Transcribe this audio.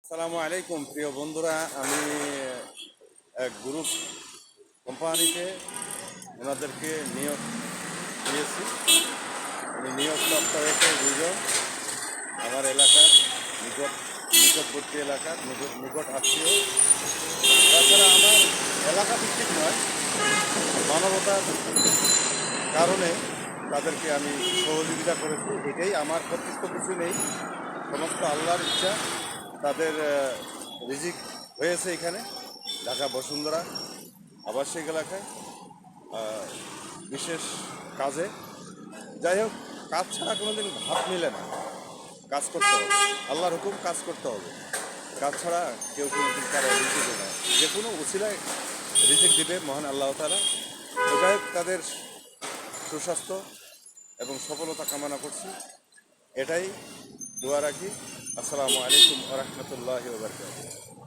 আসসালামু আলাইকুম প্রিয় বন্ধুরা। আমি এক গ্রুপ কোম্পানিতে ওনাদেরকে নিয়োগ দিয়েছি। আমি নিয়োগপ্রাপ্ত হয়েছে দুজন আমার এলাকার নিকটবর্তী এলাকার নিকট আত্মীয়। তাছাড়া আমার এলাকা ভিত্তিক নয়, মানবতার কারণে তাদেরকে আমি সহযোগিতা করেছি। এটাই, আমার কর্তৃত্ব কিছু নেই, সমস্ত আল্লাহর ইচ্ছা। তাদের রিজিক হয়েছে এখানে ঢাকা বসুন্ধরা আবাসিক এলাকায় বিশেষ কাজে। যাই হোক, কাজ ছাড়া কোনোদিন ভাত মিলে না, কাজ করতে হবে, আল্লাহর হুকুম কাজ করতে হবে। কাজ ছাড়া কেউ কোনোদিন কারো রিজিক দেবে না, যে কোনো উছিলায় রিজিক দিবে মহান আল্লাহ তাআলা। তো যাই হোক, তাদের সুস্বাস্থ্য এবং সফলতা কামনা করছি, এটাই দোয়া রাখি। আসসালামু আলাইকুম ওয়া রাহমাতুল্লাহি ওয়া বারাকাতুহু।